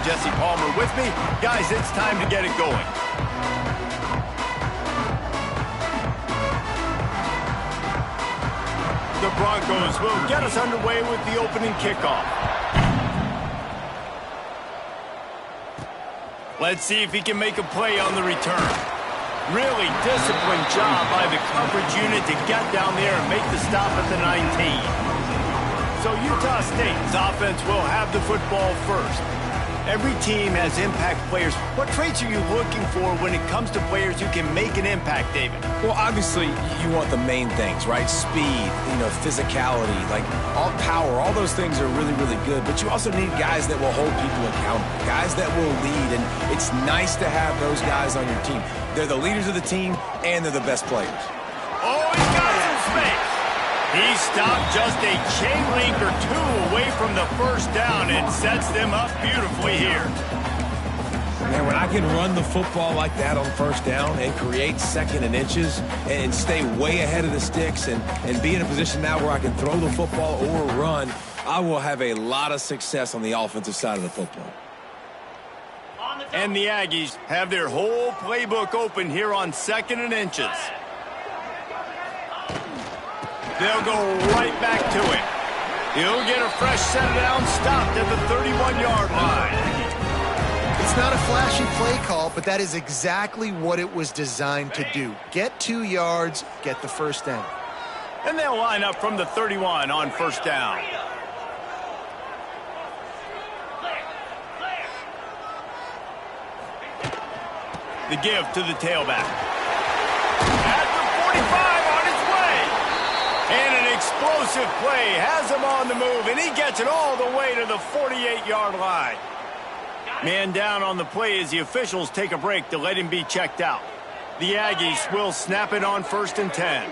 Jesse Palmer with me. Guys, it's time to get it going. The Broncos will get us underway with the opening kickoff. Let's see if he can make a play on the return. Really disciplined job by the coverage unit to get down there and make the stop at the 19. So Utah State's offense will have the football first. Every team has impact players. What traits are you looking for when it comes to players who can make an impact, David? Well, obviously, you want the main things, right? Speed, physicality, like all power, all those things are really, really good. But you also need guys that will hold people accountable, guys that will lead. And it's nice to have those guys on your team. They're the leaders of the team, and they're the best players. Oh, he got some space. He stopped just a chain link or two away from the first down and sets them up beautifully here. Man, when I can run the football like that on first down and create second and inches and stay way ahead of the sticks and be in a position now where I can throw the football or run, I will have a lot of success on the offensive side of the football. And the Aggies have their whole playbook open here on second and inches. They'll go right back to it. He'll get a fresh set down, stopped at the 31-yard line. It's not a flashy play call, but that is exactly what it was designed to do. Get 2 yards, get the first down. And they'll line up from the 31 on first down. The give to the tailback. At the 45 on its way. And an explosive play has him on the move, and he gets it all the way to the 48-yard line. Man down on the play as the officials take a break to let him be checked out. The Aggies will snap it on first and 10.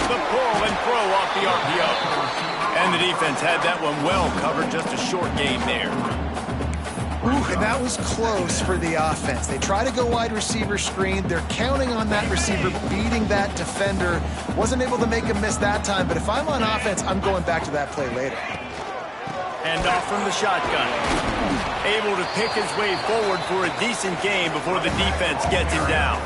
The pull and throw off the RPO. And the defense had that one well covered, just a short game there. Ooh, and that was close for the offense. They try to go wide receiver screen. They're counting on that receiver beating that defender. Wasn't able to make him miss that time, but if I'm on offense, I'm going back to that play later. And off from the shotgun. Able to pick his way forward for a decent game before the defense gets him down.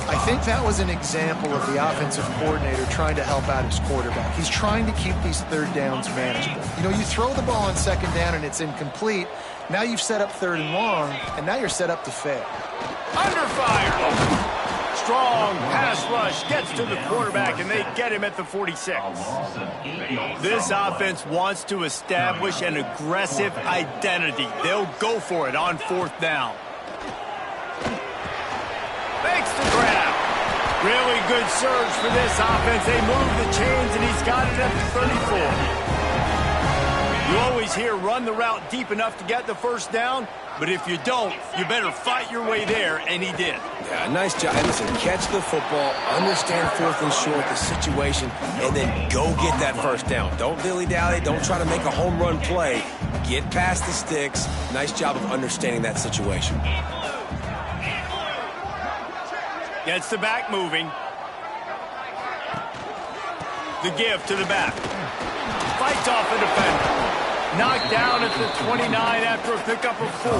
I think that was an example of the offensive coordinator trying to help out his quarterback. He's trying to keep these third downs manageable. You throw the ball on second down and it's incomplete. Now you've set up third and long, and now you're set up to fail. Under fire. Strong pass rush gets to the quarterback, and they get him at the 46. This offense wants to establish an aggressive identity. They'll go for it on fourth down. Makes the grab. Really good surge for this offense. They move the chains, and he's got it at the 34. You always hear run the route deep enough to get the first down, but if you don't, you better fight your way there, and he did. Yeah, nice job. And listen, catch the football, understand fourth and short, the situation, and then go get that first down. Don't dilly-dally. Don't try to make a home run play. Get past the sticks. Nice job of understanding that situation. Gets the back moving. The give to the back. Fights off a defender. Knocked down at the 29 after a pickup of 4.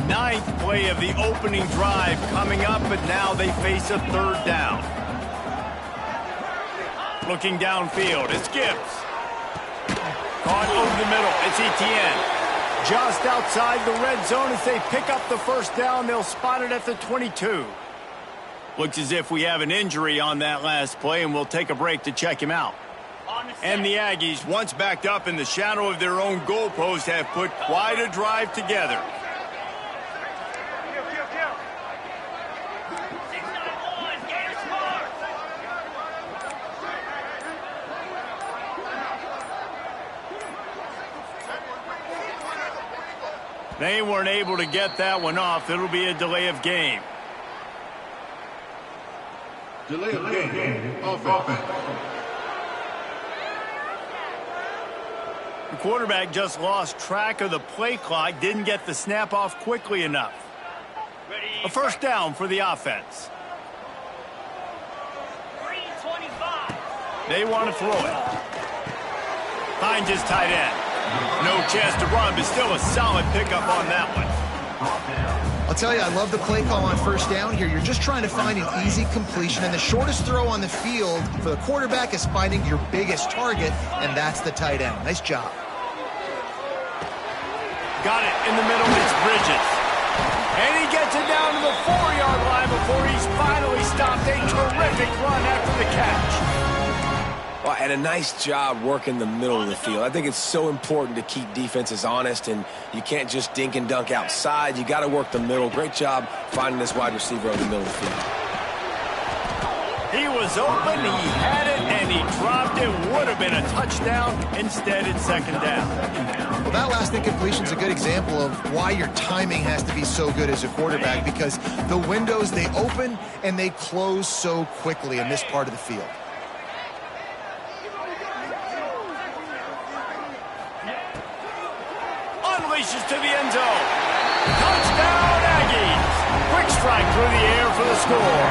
Ninth play of the opening drive coming up, but now they face a third down. Looking downfield, it's Gibbs. Caught over the middle, it's Etienne. Just outside the red zone as they pick up the first down. They'll spot it at the 22. Looks as if we have an injury on that last play, and we'll take a break to check him out. And the Aggies, once backed up in the shadow of their own goalpost, have put quite a drive together. They weren't able to get that one off. It'll be a delay of game. Delay of game. Offense. The quarterback just lost track of the play clock, didn't get the snap off quickly enough. A first down for the offense. They want to throw it. Finds his tight end. No chance to run, but still a solid pickup on that one. I'll tell you, I love the play call on first down here. You're just trying to find an easy completion, and the shortest throw on the field for the quarterback is finding your biggest target, and that's the tight end. Nice job. Got it in the middle. It's Bridges. And he gets it down to the 4-yard line before he's finally stopped. A terrific run after the catch. Well, and a nice job working the middle of the field. I think it's so important to keep defenses honest, and you can't just dink and dunk outside. You got to work the middle. Great job finding this wide receiver over the middle of the field. He was open, he had it, and he dropped it. Would have been a touchdown. Instead, it's second down. Well, that last incompletion is a good example of why your timing has to be so good as a quarterback, because the windows, they open and they close so quickly in this part of the field. Unleashes to the end zone. Touchdown, Aggies. Quick strike through the air for the score.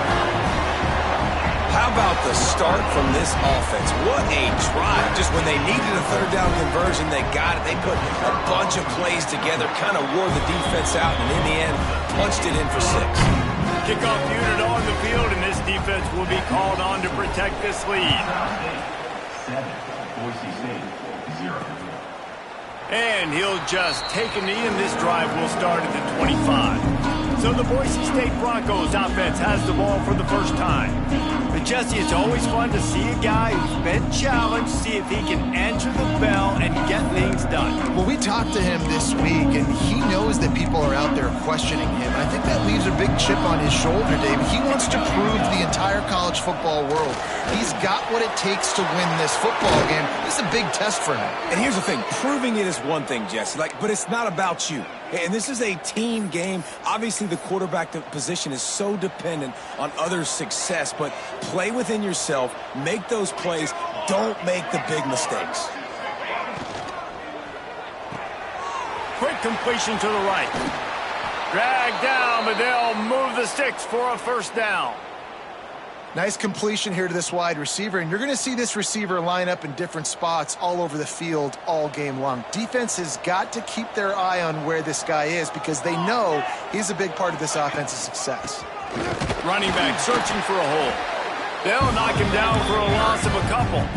How about the start from this offense? What a drive. Just when they needed a third down conversion, they got it. They put a bunch of plays together, kind of wore the defense out, and in the end, punched it in for 6. Kickoff unit on the field, and this defense will be called on to protect this lead. 7, Boise St, 0. And he'll just take a knee, and this drive will start at the 25. So the Boise State Broncos offense has the ball for the first time. But Jesse, it's always fun to see a guy who's been challenged, see if he can answer the bell and get things done. Well, we talked to him this week, and he knows that people are out there questioning him. I think that leaves a big chip on his shoulder, David. He wants to prove to the entire college football world he's got what it takes to win this football game. This is a big test for him. And here's the thing. Proving it is one thing, Jesse, but it's not about you. And this is a team game. Obviously, the quarterback position is so dependent on others' success, but play within yourself, make those plays, don't make the big mistakes. Quick completion to the right. Dragged down, but they'll move the sticks for a first down. Nice completion here to this wide receiver, and you're going to see this receiver line up in different spots all over the field all game long. Defense has got to keep their eye on where this guy is because they know he's a big part of this offense's success. Running back searching for a hole. They'll knock him down for a loss of a couple.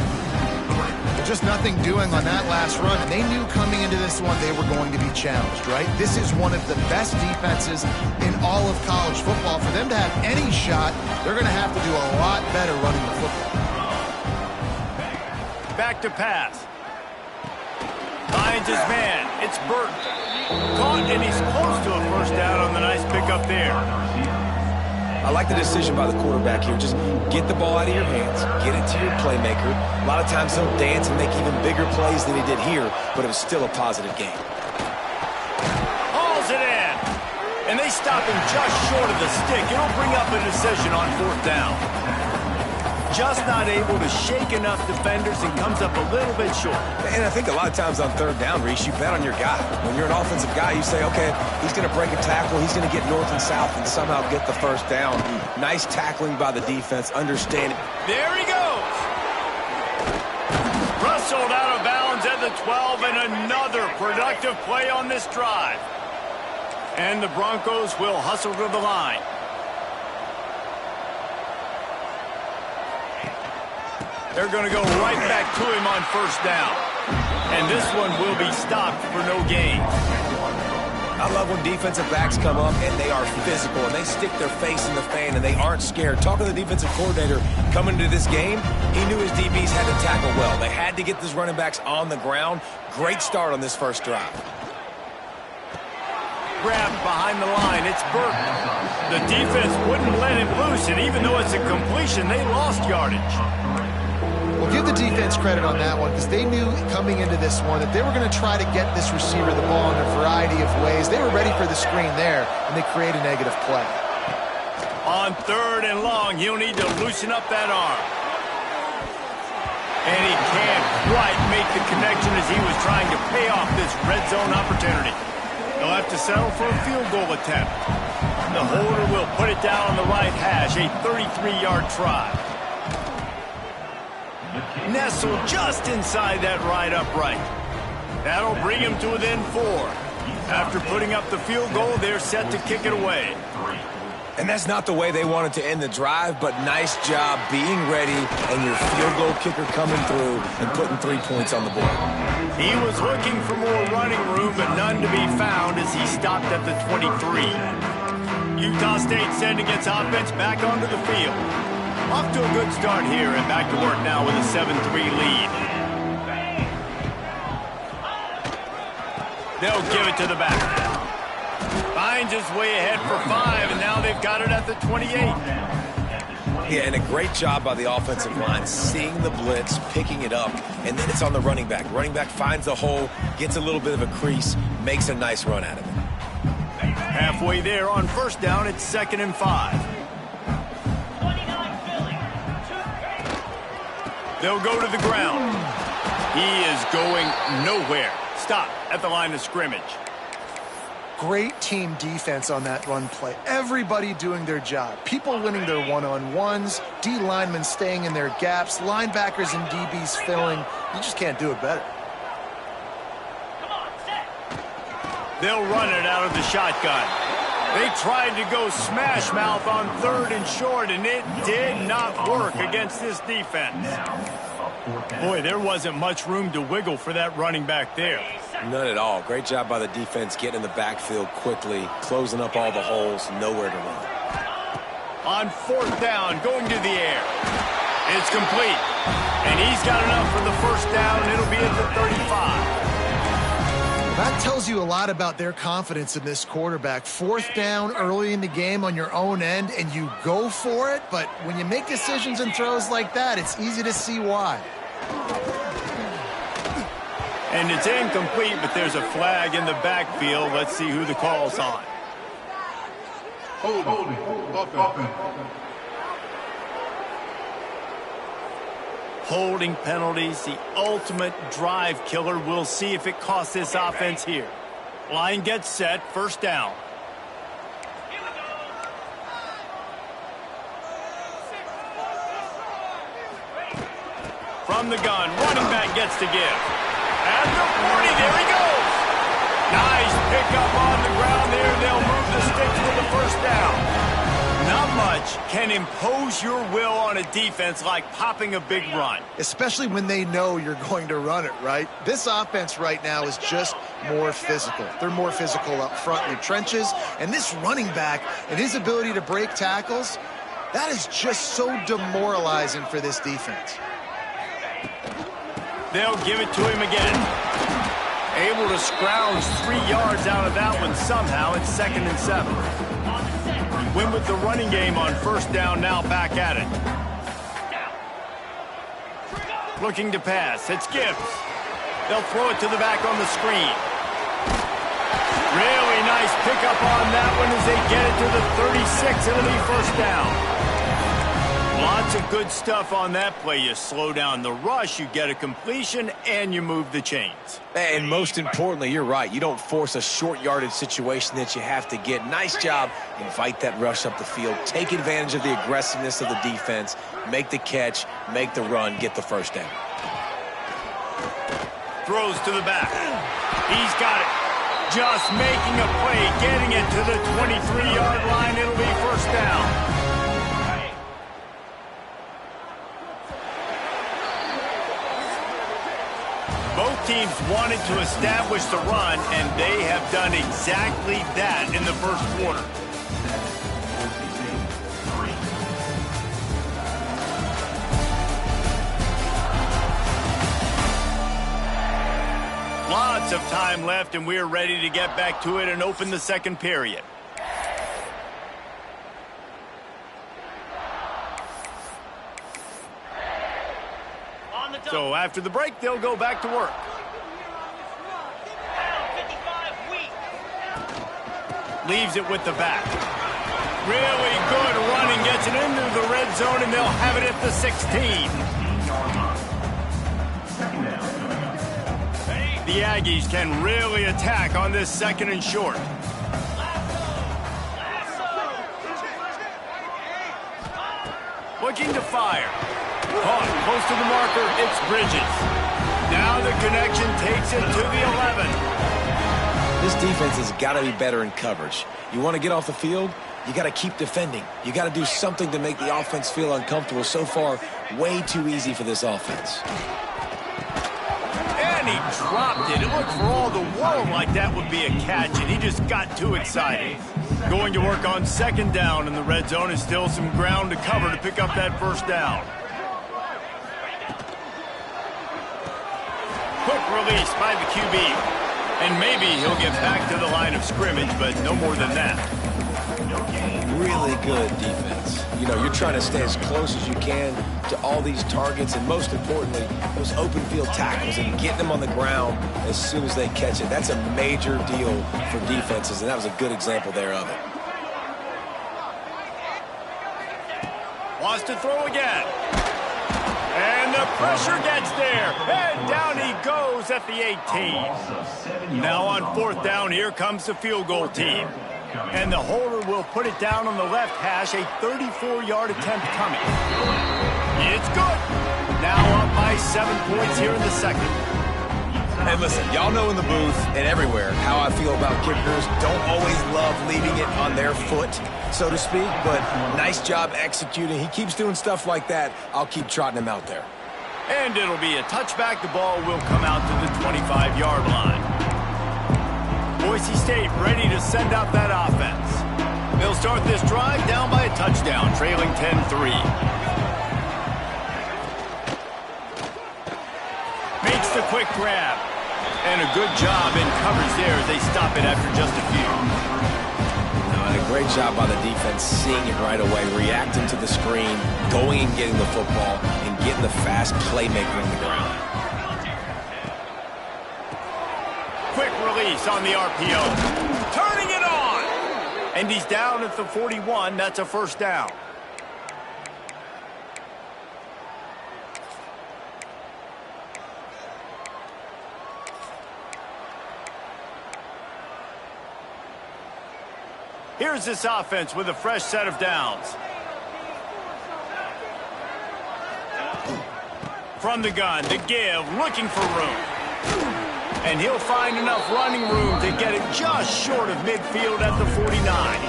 Just nothing doing on that last run, and they knew coming into this one they were going to be challenged, right? This is one of the best defenses in all of college football. For them to have any shot, they're going to have to do a lot better running the football. Back to pass. Finds his man. It's Burton. Caught, and he's close to a first down on the nice pickup there. I like the decision by the quarterback here. Just get the ball out of your hands, get it to your playmaker. A lot of times he'll dance and make even bigger plays than he did here, but it was still a positive game. Hauls it in. And they stop him just short of the stick. It'll bring up a decision on fourth down. Just not able to shake enough defenders and comes up a little bit short. And I think a lot of times on third down, Reese, you bet on your guy. When you're an offensive guy, you say, okay, he's going to break a tackle, he's going to get north and south and somehow get the first down. Nice tackling by the defense, understanding. There he goes. Rustled out of bounds at the 12, and another productive play on this drive. And the Broncos will hustle to the line. They're going to go right back to him on first down. And this one will be stopped for no gain. I love when defensive backs come up and they are physical and they stick their face in the fan and they aren't scared. Talking to the defensive coordinator coming into this game, he knew his DBs had to tackle well. They had to get these running backs on the ground. Great start on this first drive. Grabbed behind the line. It's Burton. The defense wouldn't let him loose, and even though it's a completion, they lost yardage. Well, give the defense credit on that one because they knew coming into this one that they were going to try to get this receiver the ball in a variety of ways. They were ready for the screen there, and they create a negative play. On third and long, he'll need to loosen up that arm. And he can't quite make the connection as he was trying to pay off this red zone opportunity. He'll have to settle for a field goal attempt. The holder will put it down on the right hash, a 33-yard try. Nestled just inside that right upright. That'll bring him to within 4. After putting up the field goal, they're set to kick it away. And that's not the way they wanted to end the drive, but nice job being ready and your field goal kicker coming through and putting 3 points on the board. He was looking for more running room, but none to be found as he stopped at the 23. Utah State sending its offense back onto the field. Off to a good start here and back to work now with a 7-3 lead. They'll give it to the back. Finds his way ahead for 5, and now they've got it at the 28. Yeah, and a great job by the offensive line, seeing the blitz, picking it up, and then it's on the running back. Running back finds the hole, gets a little bit of a crease, makes a nice run out of it. Halfway there on first down, it's 2nd and 5. They'll go to the ground. He is going nowhere. Stop at the line of scrimmage. Great team defense on that run play. Everybody doing their job. People winning their one-on-ones, D linemen staying in their gaps, linebackers and DBs filling. You just can't do it better. They'll run it out of the shotgun. They tried to go smash mouth on 3rd and short, and it did not work against this defense. Boy, there wasn't much room to wiggle for that running back there. None at all. Great job by the defense getting in the backfield quickly, closing up all the holes, nowhere to run. On 4th down, going to the air. It's complete. And he's got enough for the first down. It'll be at the 35. That tells you a lot about their confidence in this quarterback. 4th down early in the game on your own end, and you go for it. But when you make decisions and throws like that, it's easy to see why. And it's incomplete, but there's a flag in the backfield. Let's see who the call's on. Holding. Offense. Holding penalties, the ultimate drive killer. We'll see if it costs this offense here. Line gets set, first down. From the gun, running back gets to give. At the 40, there he goes. Nice pickup on the ground there. They'll move the sticks for the first down. Not much can impose your will on a defense like popping a big run. Especially when they know you're going to run it, right? This offense right now is just more physical. They're more physical up front in the trenches. And this running back and his ability to break tackles, that is just so demoralizing for this defense. They'll give it to him again. Able to scrounge 3 yards out of that one somehow. It's 2nd and 7. Win with the running game on first down, now back at it. Looking to pass. It's Gibbs. They'll throw it to the back on the screen. Really nice pickup on that one as they get it to the 36. It'll be first down. Lots of good stuff on that play. You slow down the rush, you get a completion, and you move the chains. And most importantly, you're right. You don't force a short yardage situation that you have to get. Nice job. Invite that rush up the field. Take advantage of the aggressiveness of the defense. Make the catch. Make the run. Get the first down. Throws to the back. He's got it. Just making a play. Getting it to the 23-yard line. It'll be first down. Both teams wanted to establish the run, and they have done exactly that in the first quarter. Lots of time left, and we're ready to get back to it and open the second period. So after the break, they'll go back to work. Leaves it with the back. Really good running, gets it into the red zone, and they'll have it at the 16. The Aggies can really attack on this 2nd and short. Looking to fire. Caught close to the marker, it's Bridges. Now the connection takes it to the 11. This defense has got to be better in coverage. You want to get off the field, you got to keep defending. You got to do something to make the offense feel uncomfortable. So far, way too easy for this offense. And he dropped it. It looked for all the world like that would be a catch, and he just got too excited. Going to work on second down in the red zone is still some ground to cover to pick up that first down. Quick release by the QB. And maybe he'll get back to the line of scrimmage, but no more than that. Really good defense. You know, you're trying to stay as close as you can to all these targets, and most importantly, those open field tackles and getting them on the ground as soon as they catch it. That's a major deal for defenses, and that was a good example there of it. Wants to throw again. And the pressure gets there. And down he goes at the 18. Now on fourth down, here comes the field goal team. And the holder will put it down on the left hash, a 34-yard attempt coming. It's good. Now up by 7 points here in the second. And listen, y'all know in the booth and everywhere how I feel about kickers. Don't always love leaving it on their foot, so to speak, but nice job executing. He keeps doing stuff like that. I'll keep trotting him out there. And it'll be a touchback. The ball will come out to the 25-yard line. Boise State ready to send out that offense. They'll start this drive down by a touchdown, trailing 10-3. Makes the quick grab. And a good job in coverage there as they stop it after just a few. And a great job by the defense seeing it right away, reacting to the screen, going and getting the football, and getting the fast playmaker on the ground. Quick release on the RPO. Turning it on. And he's down at the 41. That's a first down. Here's this offense with a fresh set of downs. From the gun, to give, looking for room. And he'll find enough running room to get it just short of midfield at the 49.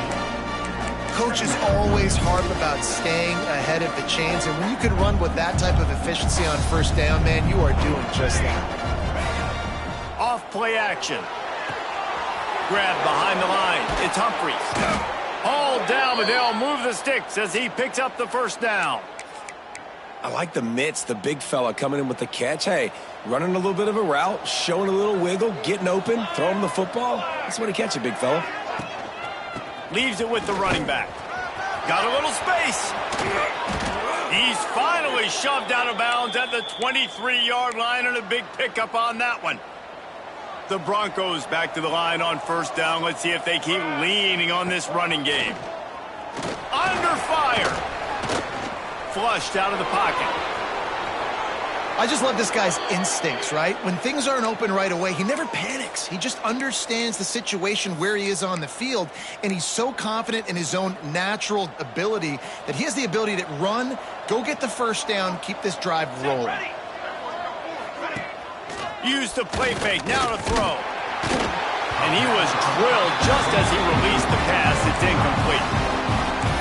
Coaches always harp about staying ahead of the chains, and when you can run with that type of efficiency on first down, man, you are doing just that. Off play action. Grab behind the line. It's Humphries. All down, but they'll move the sticks as he picks up the first down. I like the mitts, the big fella coming in with the catch. Hey, running a little bit of a route, showing a little wiggle, getting open, throwing the football. That's what he catch it, big fella. Leaves it with the running back. Got a little space. He's finally shoved out of bounds at the 23-yard line, and a big pickup on that one. The Broncos back to the line on first down. Let's see if they keep leaning on this running game. Under fire. Flushed out of the pocket. I just love this guy's instincts, right? When things aren't open right away, he never panics. He just understands the situation where he is on the field, and he's so confident in his own natural ability that he has the ability to run, go get the first down, keep this drive rolling. Use the play fake, now to throw. And he was drilled just as he released the pass. It's incomplete.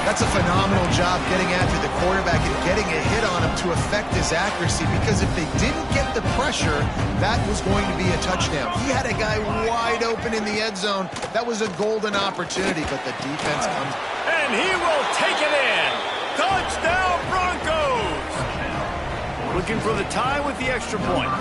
That's a phenomenal job getting after the quarterback and getting a hit on him to affect his accuracy, because if they didn't get the pressure, that was going to be a touchdown. He had a guy wide open in the end zone. That was a golden opportunity, but the defense comes. And he will take it in. Touchdown, Broncos! Looking for the tie with the extra point.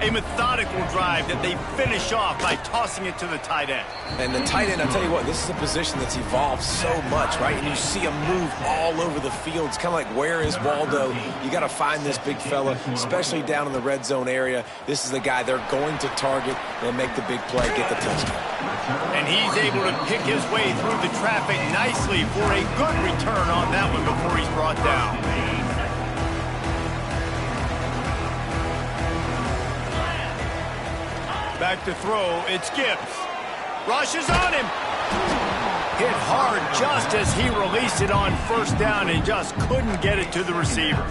A methodical drive that they finish off by tossing it to the tight end. And the tight end, I'll tell you what, this is a position that's evolved so much, right? And you see him move all over the field. It's kind of like, where is Waldo? You got to find this big fella, especially down in the red zone area. This is the guy they're going to target and make the big play, get the touchdown. And he's able to pick his way through the traffic nicely for a good return on that one before he's brought down. Back to throw, it's Gibbs. Rushes on him. Hit hard just as he released it on first down and just couldn't get it to the receiver.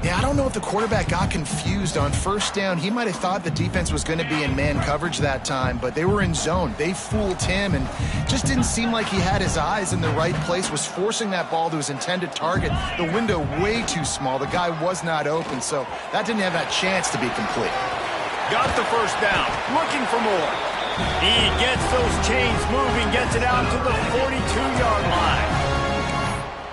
Yeah, I don't know if the quarterback got confused on first down. He might have thought the defense was going to be in man coverage that time, but they were in zone. They fooled him and just didn't seem like he had his eyes in the right place, was forcing that ball to his intended target. The window way too small. The guy was not open, so that didn't have that chance to be complete. Got the first down, looking for more. He gets those chains moving, gets it out to the 42-yard line.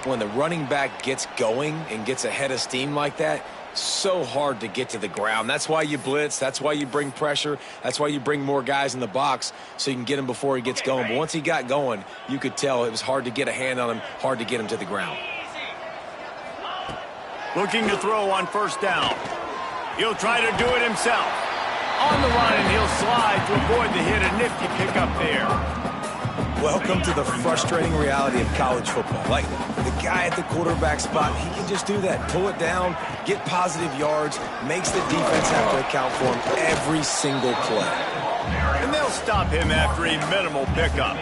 When the running back gets going and gets ahead of steam like that, so hard to get to the ground. That's why you blitz. That's why you bring pressure. That's why you bring more guys in the box so you can get him before he gets going. But once he got going, you could tell it was hard to get a hand on him, hard to get him to the ground. Looking to throw on first down. He'll try to do it himself. On the line, he'll slide to avoid the hit. A nifty pickup there. Welcome to the frustrating reality of college football. Like, the guy at the quarterback spot, he can just do that. Pull it down, get positive yards, makes the defense have to account for him every single play. And they'll stop him after a minimal pickup.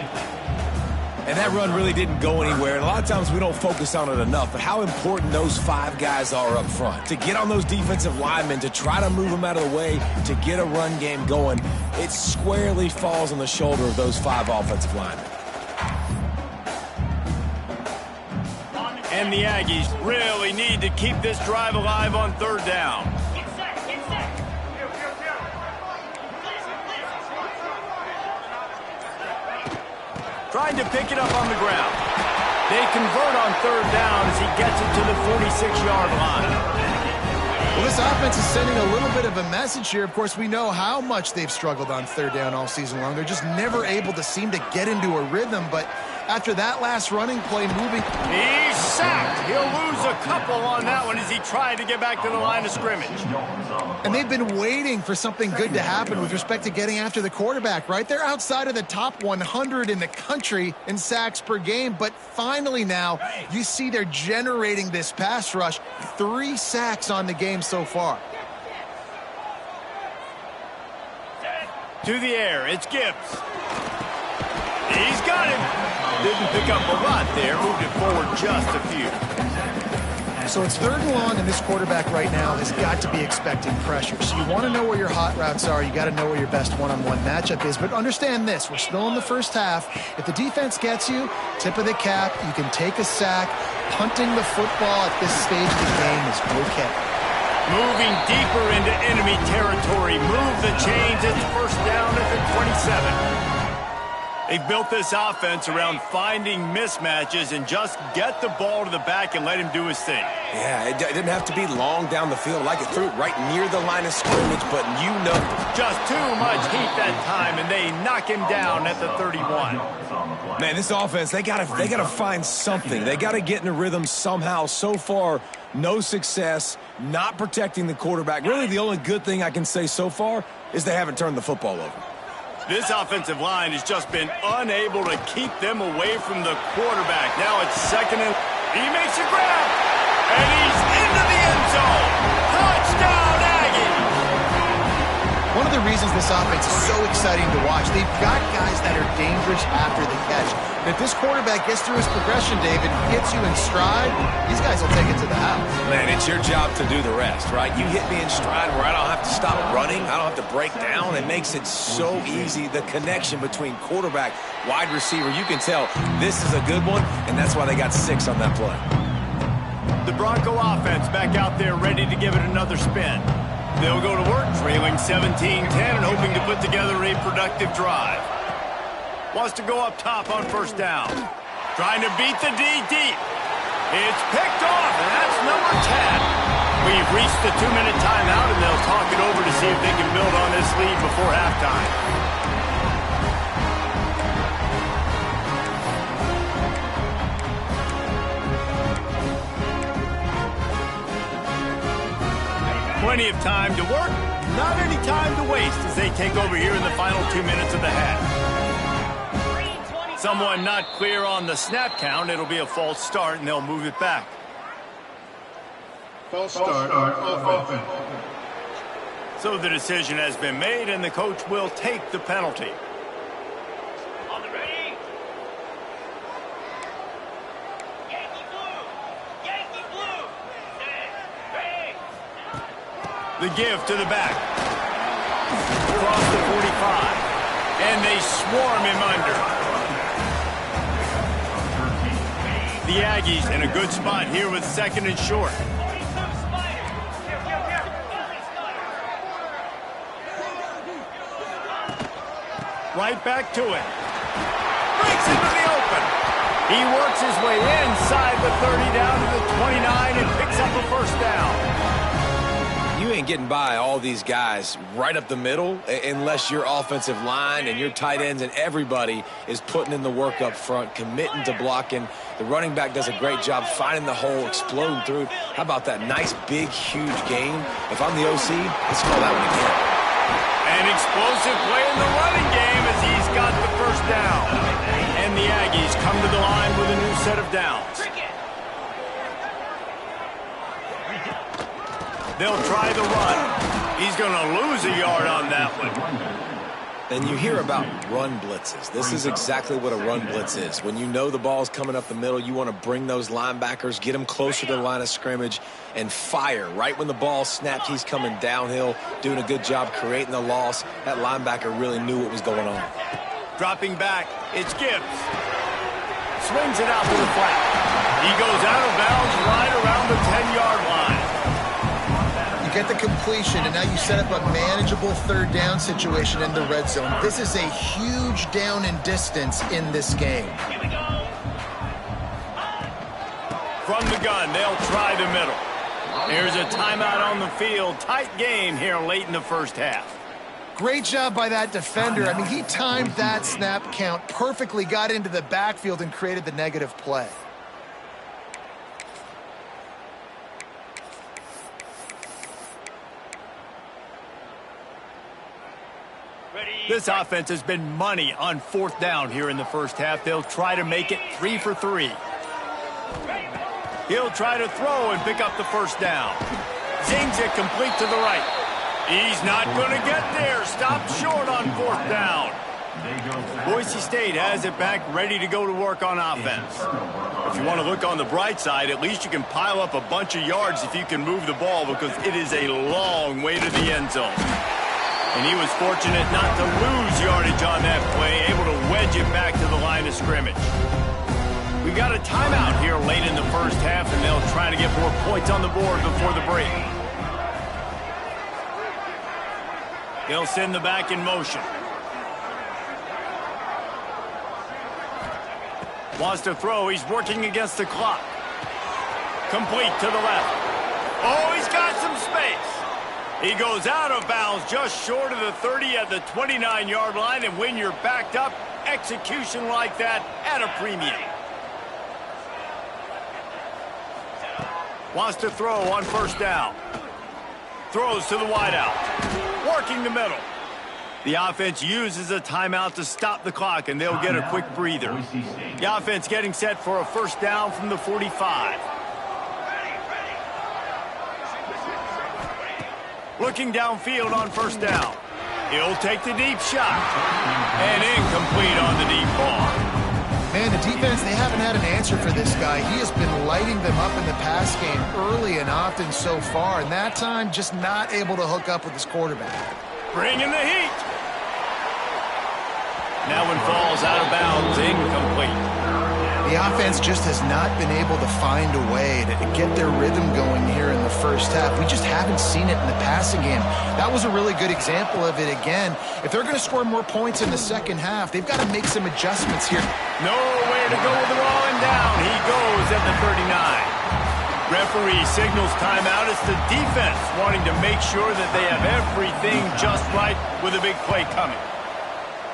And that run really didn't go anywhere. And a lot of times we don't focus on it enough, but how important those 5 guys are up front. To get on those defensive linemen, to try to move them out of the way, to get a run game going, it squarely falls on the shoulder of those 5 offensive linemen. And the Aggies really need to keep this drive alive on third down. Trying to pick it up on the ground. They convert on third down as he gets it to the 46-yard line. Well, this offense is sending a little bit of a message here. Of course, we know how much they've struggled on third down all season long. They're just never able to seem to get into a rhythm, but after that last running play moving... He's sacked. He'll lose a couple on that one as he tried to get back to the line of scrimmage. And they've been waiting for something good to happen with respect to getting after the quarterback, right? They're outside of the top 100 in the country in sacks per game, but finally now you see they're generating this pass rush. 3 sacks on the game so far. To the air, it's Gibbs. He's got him. Didn't pick up a lot there, moved it forward just a few. So it's third and long, and this quarterback right now has got to be expecting pressure. So you want to know where your hot routes are. You got to know where your best one-on-one matchup is. But understand this, we're still in the first half. If the defense gets you, tip of the cap, you can take a sack. Punting the football at this stage of the game is okay. Moving deeper into enemy territory. Move the chains. It's first down at the 27. They've built this offense around finding mismatches and just get the ball to the back and let him do his thing. Yeah, it didn't have to be long down the field. Like it threw it right near the line of scrimmage, but you know. Just too much heat that time, and they knock him down at the 31. Man, this offense, they gotta find something. They gotta get in a rhythm somehow. So far, no success, not protecting the quarterback. Really, the only good thing I can say so far is they haven't turned the football over. This offensive line has just been unable to keep them away from the quarterback. Now it's second and he makes a grab, and he's into the end zone. Touchdown, Aggies! One of the reasons this offense is so exciting to watch, they've got guys that are dangerous after the catch. And if this quarterback gets through his progression, David, hits you in stride, these guys will take it to the house. Man, it's your job to do the rest, right? You hit me in stride where I don't have to stop running. I don't have to break down. It makes it so easy. The connection between quarterback, wide receiver, you can tell this is a good one, and that's why they got 6 on that play. The Bronco offense back out there ready to give it another spin. They'll go to work, trailing 17-10 and hoping to put together a productive drive. Wants to go up top on first down. Trying to beat the D deep. It's picked off, and that's number 10. We've reached the 2-minute timeout, and they'll talk it over to see if they can build on this lead before halftime. Plenty of time to work, not any time to waste as they take over here in the final 2 minutes of the half. Someone not clear on the snap count. It'll be a false start, and they'll move it back. False start offense. So the decision has been made, and the coach will take the penalty. On the ready. Yankee blue. Yankee blue. Set. Ready. The give to the back. Across the 45. And they swarm him under. The Aggies in a good spot here with 2nd and short. Right back to it. Breaks into the open. He works his way inside the 30 down to the 29 and picks up a first down. You ain't getting by all these guys right up the middle unless your offensive line and your tight ends and everybody is putting in the work up front, committing to blocking. The running back does a great job finding the hole, exploding through. How about that nice, big, huge game? If I'm the OC, let's call that one again. An explosive play in the running game as he's got the first down. And the Aggies come to the line with a new set of downs. They'll try the run. He's going to lose a yard on that one. And you hear about run blitzes. This is exactly what a run blitz is. When you know the ball's coming up the middle, you want to bring those linebackers, get them closer to the line of scrimmage, and fire. Right when the ball snapped, he's coming downhill, doing a good job creating the loss. That linebacker really knew what was going on. Dropping back, it's Gibbs. Swings it out to the flat. He goes out of bounds right around the 10-yard line. You get the completion, and now you set up a manageable 3rd down situation in the red zone. This is a huge down in distance in this game. From the gun, they'll try the middle. There's a timeout on the field. Tight game here late in the first half. Great job by that defender. I mean, he timed that snap count perfectly, got into the backfield, and created the negative play. This offense has been money on 4th down here in the first half. They'll try to make it 3 for 3. He'll try to throw and pick up the first down. Zings it complete to the right. He's not going to get there. Stopped short on 4th down. Boise State has it back, ready to go to work on offense. If you want to look on the bright side, at least you can pile up a bunch of yards if you can move the ball, because it is a long way to the end zone. And he was fortunate not to lose yardage on that play, able to wedge it back to the line of scrimmage. We got a timeout here late in the first half, and they'll try to get more points on the board before the break. They'll send the back in motion. Wants to throw. He's working against the clock. Complete to the left. Oh, he's got some space. He goes out of bounds just short of the 30 at the 29-yard line, and when you're backed up, execution like that at a premium. Wants to throw on 1st down. Throws to the wideout. Working the middle. The offense uses a timeout to stop the clock, and they'll get a quick breather. The offense getting set for a 1st down from the 45. Looking downfield on 1st down. He'll take the deep shot. And incomplete on the deep ball. Man, the defense, they haven't had an answer for this guy. He has been lighting them up in the pass game early and often so far, and that time just not able to hook up with his quarterback. Bringing the heat. That one falls out of bounds, incomplete. The offense just has not been able to find a way to get their rhythm going here in the first half. We just haven't seen it in the passing game. That was a really good example of it again. If they're going to score more points in the second half, they've got to make some adjustments here. Nowhere to go with the ball and down. He goes at the 39. Referee signals timeout. It's the defense wanting to make sure that they have everything just right with a big play coming.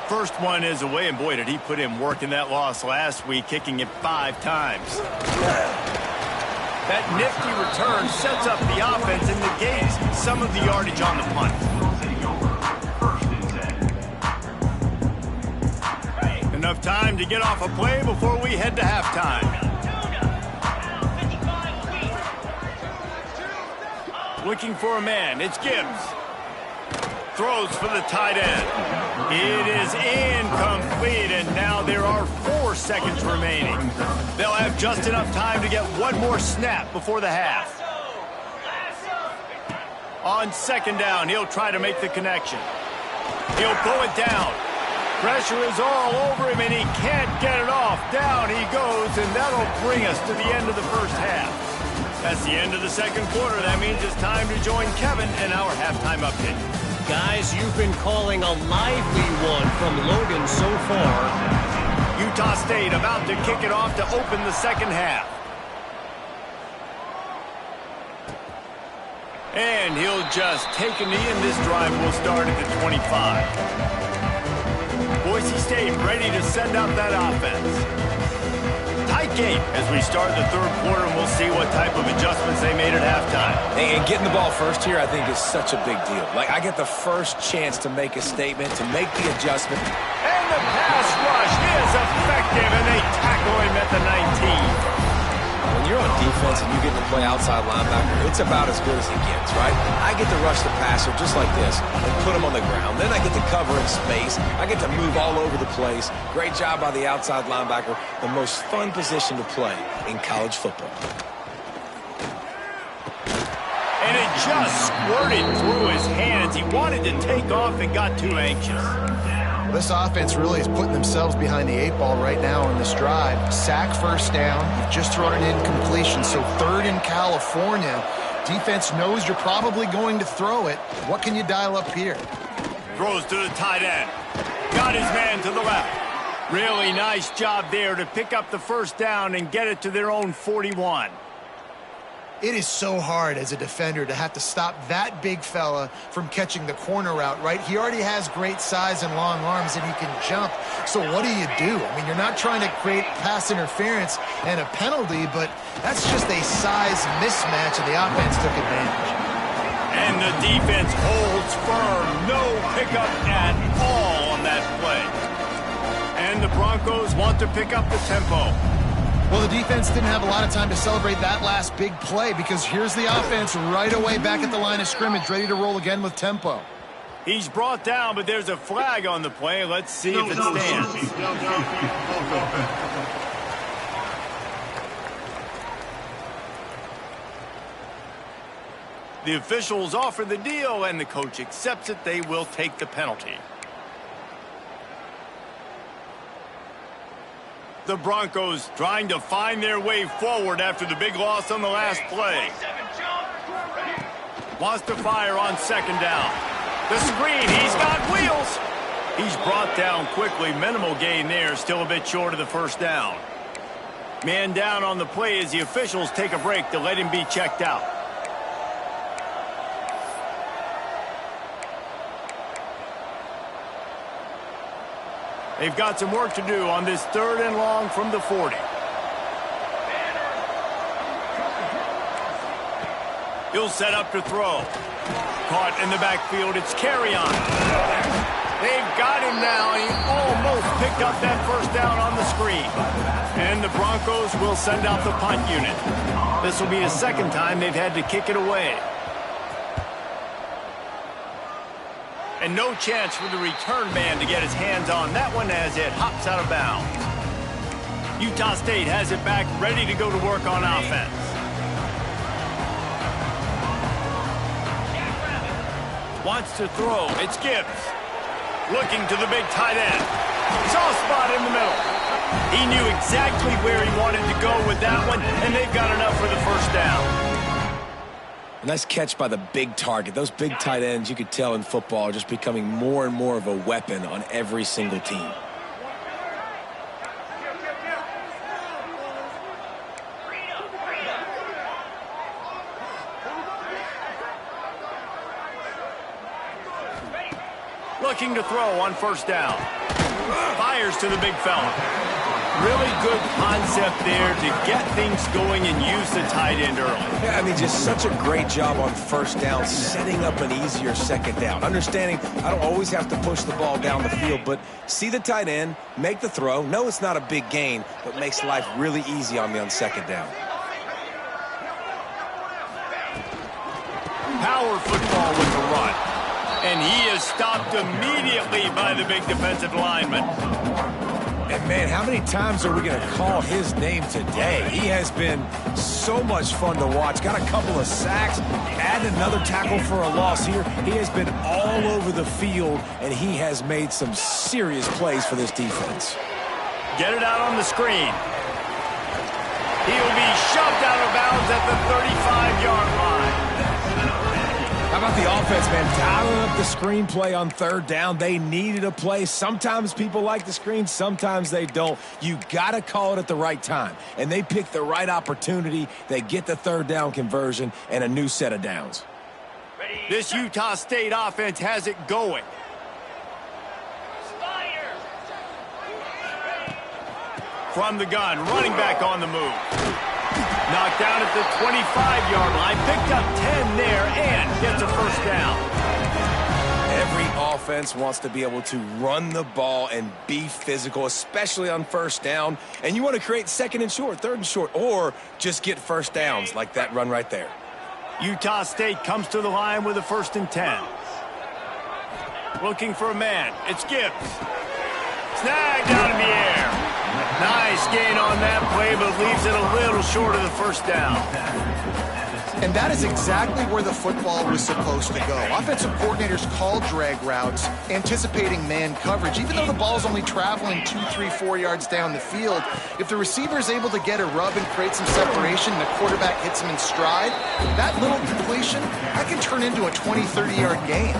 First one is away, and boy, did he put in work in that loss last week, kicking it 5 times. That nifty return sets up the offense and negates some of the yardage on the punt. Enough time to get off a play before we head to halftime. Looking for a man, it's Gibbs. Throws for the tight end. It is incomplete, and now there are 4 seconds remaining. They'll have just enough time to get one more snap before the half. On second down, he'll try to make the connection. He'll pull it down. Pressure is all over him, and he can't get it off. Down he goes, and that'll bring us to the end of the first half. That's the end of the second quarter. That means it's time to join Kevin in our halftime update. Guys, you've been calling a lively one from Logan so far. Utah State about to kick it off to open the second half. And he'll just take a knee, and this drive will start at the 25. Boise State ready to send out that offense. Tight game as we start the third quarter, and we'll see what type of adjustments they made at halftime. And getting the ball first here, I think, is such a big deal. Like, I get the first chance to make a statement, to make the adjustment. And the pass rush is effective, and they tackle him at the 19. When you're on defense and you get to play outside linebacker, it's about as good as it gets, right? I get to rush the passer just like this and put him on the ground. Then I get to cover in space. I get to move all over the place. Great job by the outside linebacker. The most fun position to play in college football. And it just squirted through his hands. He wanted to take off and got too anxious. This offense really is putting themselves behind the 8-ball right now on this drive. Sack first down. You've just thrown an incompletion, so third in California. Defense knows you're probably going to throw it. What can you dial up here? Throws to the tight end. Got his man to the left. Really nice job there to pick up the first down and get it to their own 41. It is so hard as a defender to have to stop that big fella from catching the corner route, right? He already has great size and long arms, and he can jump. So what do? I mean, you're not trying to create pass interference and a penalty, but that's just a size mismatch, and the offense took advantage. And the defense holds firm. No pickup at all on that play. And the Broncos want to pick up the tempo. Well, the defense didn't have a lot of time to celebrate that last big play because here's the offense right away back at the line of scrimmage, ready to roll again with tempo. He's brought down, but there's a flag on the play. Let's see if it stands. The officials offer the deal, and the coach accepts it. They will take the penalty. The Broncos trying to find their way forward after the big loss on the last play. Wants to fire on second down. The screen, he's got wheels. He's brought down quickly. Minimal gain there, still a bit short of the first down. Man down on the play as the officials take a break to let him be checked out. They've got some work to do on this third and long from the 40. He'll set up to throw. Caught in the backfield. It's Carry-on. They've got him now. He almost picked up that first down on the screen. And the Broncos will send out the punt unit. This will be the second time they've had to kick it away. And no chance for the return man to get his hands on that one as it hops out of bounds. Utah State has it back, ready to go to work on offense. Wants to throw. It's Gibbs. Looking to the big tight end. Soft spot in the middle. He knew exactly where he wanted to go with that one, and they've got enough for the first down. Nice catch by the big target. Those big tight ends, you could tell in football, are just becoming more and more of a weapon on every single team. Looking to throw on first down. Fires to the big fella. Really good concept there to get things going and use the tight end early. Yeah, I mean, just such a great job on first down, setting up an easier second down. Understanding I don't always have to push the ball down the field, but see the tight end, make the throw. No, it's not a big gain, but makes life really easy on me on second down. Power football with the run. And he is stopped immediately by the big defensive lineman. And, man, how many times are we going to call his name today? He has been so so much fun to watch. Got a couple of sacks, add another tackle for a loss here. He has been all over the field, and he has made some serious plays for this defense. Get it out on the screen. He'll be shoved out of bounds at the 35-yard line. How about the offense, man? Dialing up the screenplay on third down. They needed a play. Sometimes people like the screen, sometimes they don't. You got to call it at the right time. And they pick the right opportunity. They get the third down conversion and a new set of downs. This Utah State offense has it going. From the gun, running back on the move. Knocked down at the 25-yard line, picked up 10 there, and gets a first down. Every offense wants to be able to run the ball and be physical, especially on first down. And you want to create second and short, third and short, or just get first downs like that run right there. Utah State comes to the line with a 1st and 10. Looking for a man. It's Gibbs. Snagged out in the air. Nice gain on that play, but leaves it a little short of the first down. And that is exactly where the football was supposed to go. Offensive coordinators call drag routes, anticipating man coverage. Even though the ball's only traveling 2, 3, 4 yards down the field, if the receiver is able to get a rub and create some separation and the quarterback hits him in stride, that little completion, that can turn into a 20, 30-yard gain.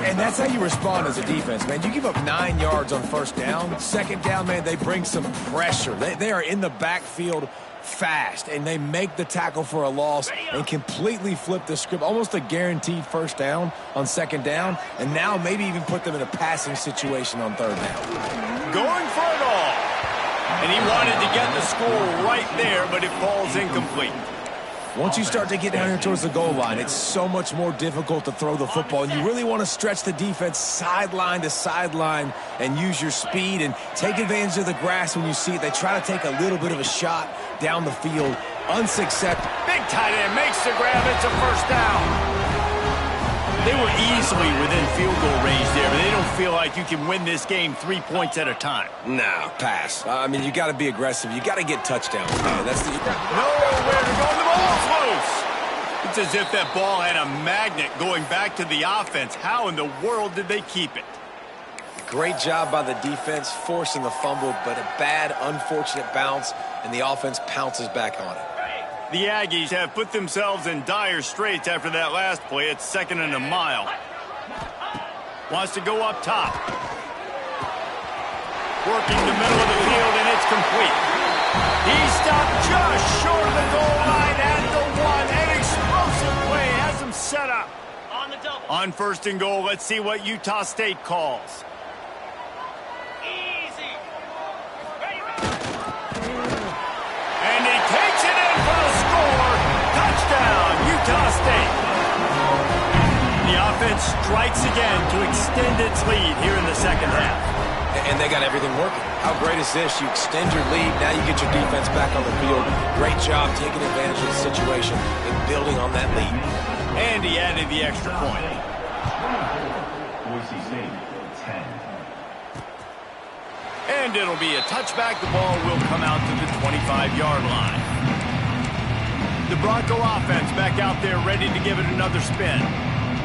And that's how you respond as a defense, man. You give up 9 yards on first down. Second down, man, they bring some pressure. They are in the backfield fast, and they make the tackle for a loss and completely flip the script. Almost a guaranteed first down on second down, and now maybe even put them in a passing situation on third down. Going for it all. And he wanted to get the score right there, but it falls incomplete. Once you start to get down here towards the goal line, it's so much more difficult to throw the football, and you really want to stretch the defense sideline to sideline and use your speed and take advantage of the grass when you see it. They try to take a little bit of a shot down the field. Unsuccessful. Big tight end makes the grab. It's a first down. They were easily within field goal range there, but they don't feel like you can win this game 3 points at a time. No, pass. I mean, you got to be aggressive. You got to get touchdowns, man. That's the nowhere to go. The ball's loose. It's as if that ball had a magnet going back to the offense. How in the world did they keep it? Great job by the defense forcing a fumble, but a bad, unfortunate bounce, and the offense pounces back on it. The Aggies have put themselves in dire straits after that last play. It's 2nd and a mile. Wants to go up top. Working the middle of the field, and it's complete. He stopped just short of the goal line at the 1. An explosive play has him set up. On the double. On 1st and goal, let's see what Utah State calls. Easy. And he takes it in for the score. Touchdown, Utah State. The offense strikes again to extend its lead here in the second half. And they got everything working. How great is this? You extend your lead, now you get your defense back on the field. Great job taking advantage of the situation and building on that lead. And he added the extra point. Boise St, 10. And it'll be a touchback. The ball will come out to the 25-yard line. The Bronco offense back out there ready to give it another spin.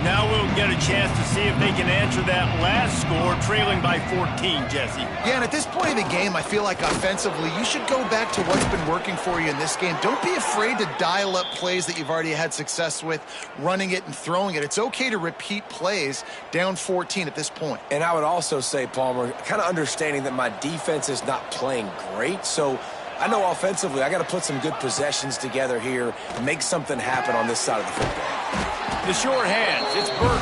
Now we'll get a chance to see if they can answer that last score, trailing by 14, Jesse. Yeah, and at this point in the game, I feel like offensively, you should go back to what's been working for you in this game. Don't be afraid to dial up plays that you've already had success with, running it and throwing it. It's okay to repeat plays down 14 at this point. And I would also say, Palmer, kind of understanding that my defense is not playing great, so I know offensively I got to put some good possessions together here and make something happen on this side of the football. The short hands, it's Burton.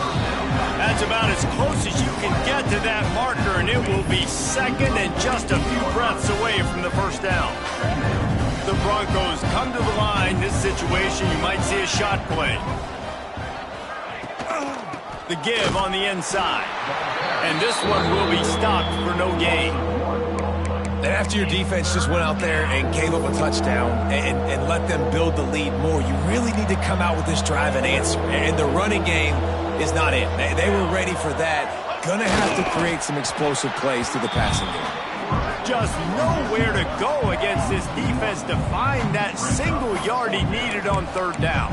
That's about as close as you can get to that marker, and it will be 2nd and just a few breaths away from the first down. The Broncos come to the line. This situation, you might see a shot play. The give on the inside. And this one will be stopped for no gain. And after your defense just went out there and gave up a touchdown and let them build the lead more, you really need to come out with this drive and answer. And the running game is not it. They were ready for that. Gonna have to create some explosive plays through the passing game. just nowhere to go against this defense to find that single yard he needed on third down.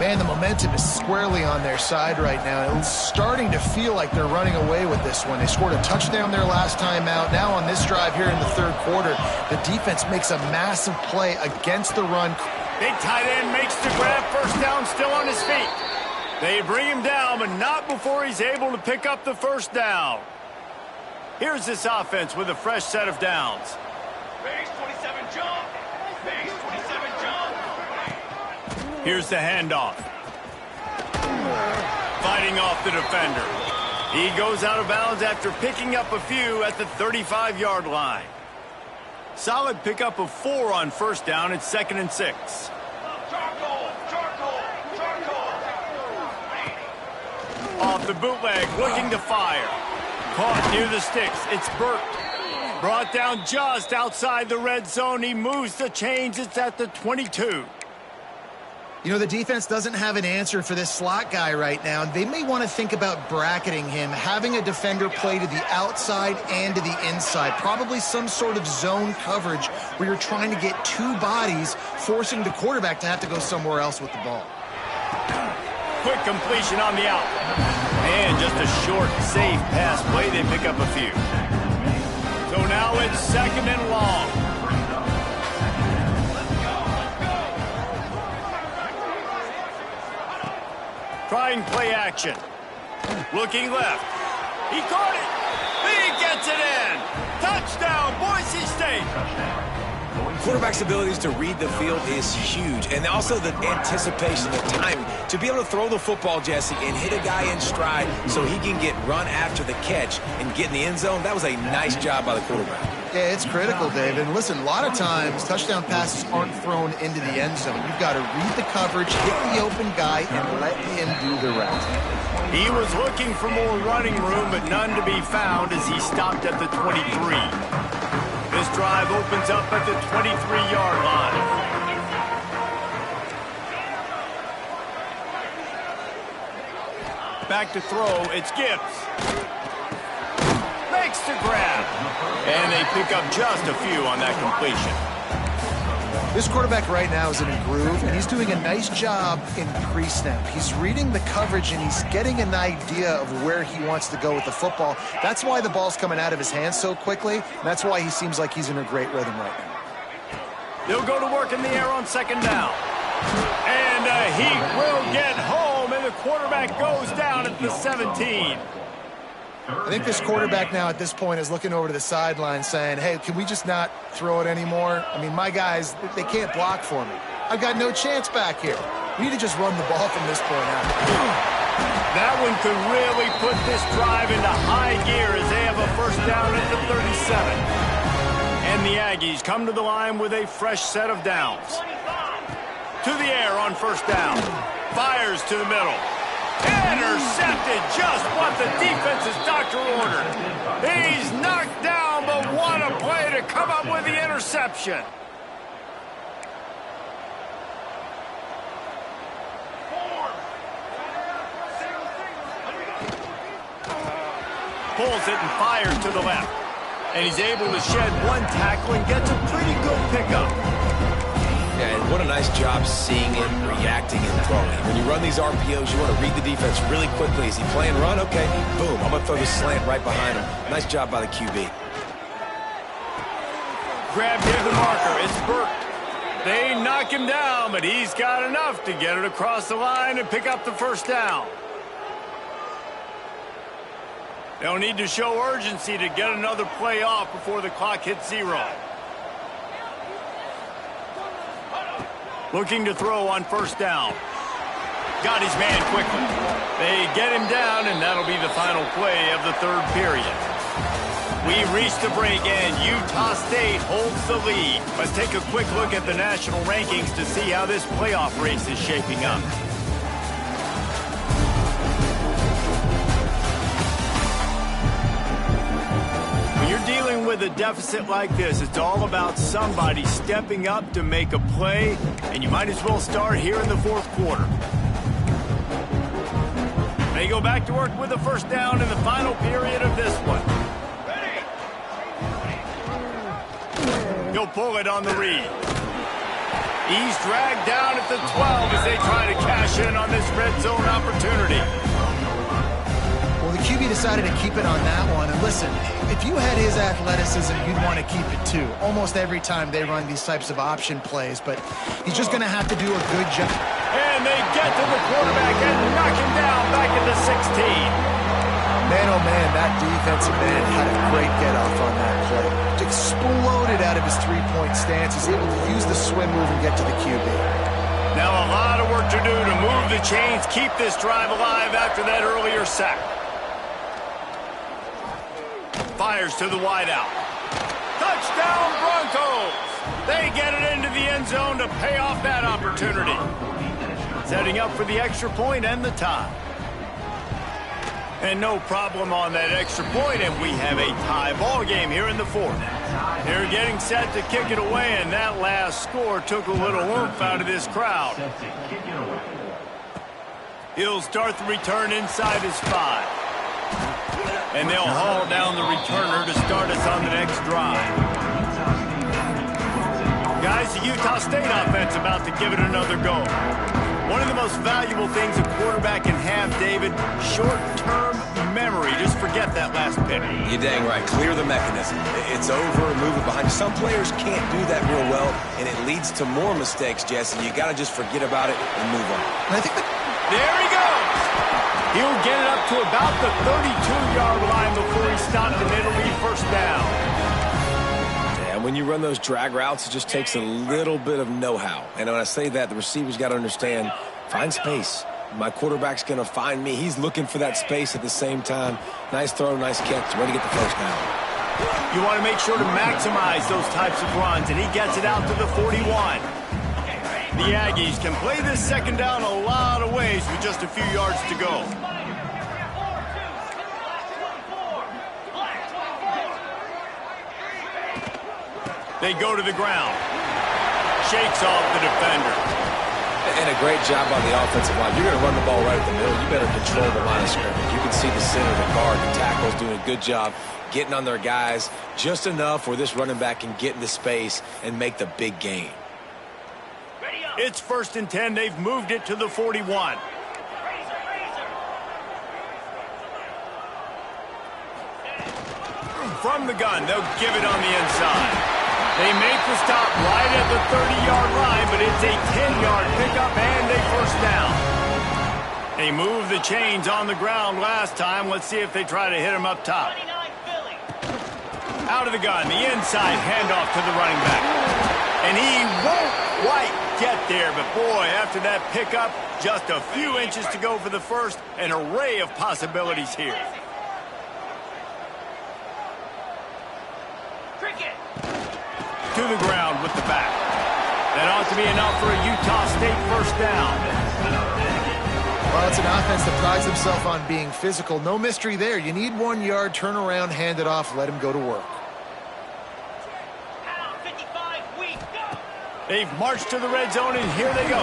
Man, the momentum is squarely on their side right now. It's starting to feel like they're running away with this one. They scored a touchdown their last time out. Now on this drive here in the third quarter, the defense makes a massive play against the run. Big tight end makes the grab, first down, still on his feet. They bring him down, but not before he's able to pick up the first down. Here's this offense with a fresh set of downs. Base 27 jump. Base 27 jump. Here's the handoff. Fighting off the defender. He goes out of bounds after picking up a few at the 35-yard line. Solid pickup of 4 on first down at 2nd and 6. Off the bootleg, looking to fire. Caught near the sticks. It's Burt. Brought down just outside the red zone. He moves the chains. It's at the 22. You know, the defense doesn't have an answer for this slot guy right now. They may want to think about bracketing him, having a defender play to the outside and to the inside. Probably some sort of zone coverage where you're trying to get 2 bodies, forcing the quarterback to have to go somewhere else with the ball. Quick completion on the out. And just a short, safe pass play. They pick up a few. So now it's 2nd and long. Trying play action. Looking left. He caught it. He gets it in. Touchdown, Boise State. Quarterback's abilities to read the field is huge, and also the anticipation, the timing. To be able to throw the football, Jesse, and hit a guy in stride so he can get run after the catch and get in the end zone, that was a nice job by the quarterback. Yeah, it's critical, David. And listen, a lot of times touchdown passes aren't thrown into the end zone. You've got to read the coverage, hit the open guy, and let him do the rest. He was looking for more running room, but none to be found as he stopped at the 23. This drive opens up at the 23-yard line. Back to throw, it's Gibbs. Makes the grab. And they pick up just a few on that completion. This quarterback right now is in a groove, and he's doing a nice job in pre-snap. He's reading the coverage, and he's getting an idea of where he wants to go with the football. That's why the ball's coming out of his hands so quickly, and that's why he seems like he's in a great rhythm right now. They'll go to work in the air on 2nd down. And he will get home, and the quarterback goes down at the 17. I think this quarterback now at this point is looking over to the sideline saying, hey, can we just not throw it anymore? I mean, my guys, they can't block for me. I've got no chance back here. We need to just run the ball from this point out. That one could really put this drive into high gear as they have a first down at the 37. And the Aggies come to the line with a fresh set of downs. To the air on first down. Fires to the middle. Intercepted, just what the defense's doctor ordered. He's knocked down, but what a play to come up with the interception. Pulls it and fires to the left. And he's able to shed one tackle and gets a pretty good pickup. Yeah, and what a nice job seeing it, reacting, and throwing. When you run these RPOs, you want to read the defense really quickly. Is he playing run? Okay, boom. I'm going to throw this slant right behind him. Nice job by the QB. Grab near the marker. It's Burt. They knock him down, but he's got enough to get it across the line and pick up the first down. They'll need to show urgency to get another play off before the clock hits 0. Looking to throw on first down. Got his man quickly. They get him down, and that'll be the final play of the third period. We reach the break, and Utah State holds the lead. Let's take a quick look at the national rankings to see how this playoff race is shaping up. When you're dealing with a deficit like this, it's all about somebody stepping up to make a play, and you might as well start here in the fourth quarter. They go back to work with the first down in the final period of this one. He'll pull it on the read. He's dragged down at the 12 as they try to cash in on this red zone opportunity. Well, the QB decided to keep it on that one. And listen, if you had his athleticism, you'd want to keep it too. Almost every time they run these types of option plays, but he's just going to have to do a good job. And they get to the quarterback and knock him down back at the 16. Man, oh man, that defensive man had a great get-off on that play. Exploded out of his three-point stance. He's able to use the swim move and get to the QB. Now a lot of work to do to move the chains, keep this drive alive after that earlier sack. Fires to the wideout. Touchdown Broncos! They get it into the end zone to pay off that opportunity. Setting up for the extra point and the tie. And no problem on that extra point, and we have a tie ball game here in the fourth. They're getting set to kick it away, and that last score took a little oomph out of this crowd. He'll start the return inside his 5. And they'll haul down the returner to start us on the next drive. Guys, the Utah State offense about to give it another go. One of the most valuable things a quarterback can have, David, short-term memory. Just forget that last pick. You're dang right. Clear the mechanism. It's over, move it behind you. Some players can't do that real well, and it leads to more mistakes, Jesse. You got to just forget about it and move on. And I think there he goes. He'll get it up to about the 32-yard line before he stopped, and it'll be first down. And when you run those drag routes, it just takes a little bit of know-how. And when I say that, the receiver's got to understand, find space. My quarterback's going to find me. He's looking for that space at the same time. Nice throw, nice catch. Way to get the first down. You want to make sure to maximize those types of runs, and he gets it out to the 41. The Aggies can play this second down a lot of ways with just a few yards to go. They go to the ground. Shakes off the defender. And a great job on the offensive line. You're going to run the ball right at the middle. You better control the line of scrimmage. You can see the center, the guard, the tackles doing a good job getting on their guys just enough where this running back can get into space and make the big gain. It's 1st and 10. They've moved it to the 41. From the gun, they'll give it on the inside. They make the stop right at the 30-yard line, but it's a 10-yard pickup and a first down. They moved the chains on the ground last time. Let's see if they try to hit him up top. Out of the gun, the inside handoff to the running back. And he won't quite get there, but boy, after that pickup, just a few inches to go for the first. An array of possibilities here. To the ground with the back. That ought to be enough for a Utah State first down. Well, it's an offense that prides themselves on being physical. No mystery there. You need 1 yard, turn around, hand it off, let him go to work. They've marched to the red zone, and here they go.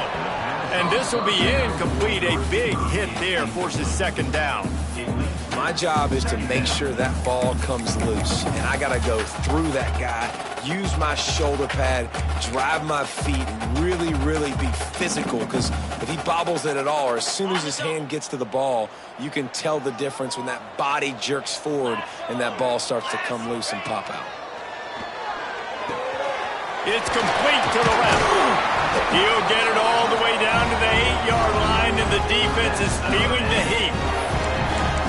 And this will be incomplete. A big hit there forces second down. My job is to make sure that ball comes loose. And I got to go through that guy, use my shoulder pad, drive my feet, and really, really be physical. Because if he bobbles it at all, or as soon as his hand gets to the ball, you can tell the difference when that body jerks forward and that ball starts to come loose and pop out. It's complete to the left. He'll get it all the way down to the 8-yard line, and the defense is feeling the heat.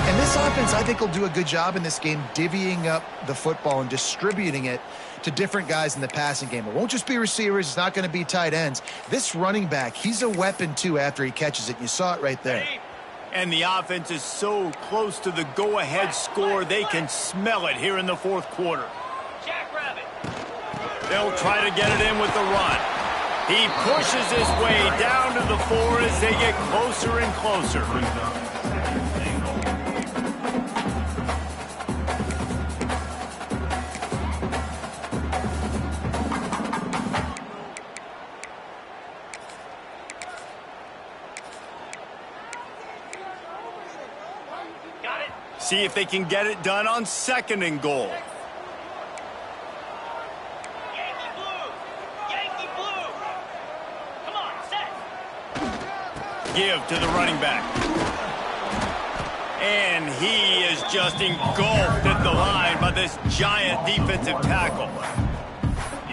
And this offense, I think, will do a good job in this game divvying up the football and distributing it to different guys in the passing game. It won't just be receivers. It's not going to be tight ends. This running back, he's a weapon, too, after he catches it. You saw it right there. And the offense is so close to the go-ahead score, they can smell it here in the fourth quarter. They'll try to get it in with the run. He pushes his way down to the 4 as they get closer and closer. See if they can get it done on 2nd and goal. give to the running back. And he is just engulfed at the line by this giant defensive tackle.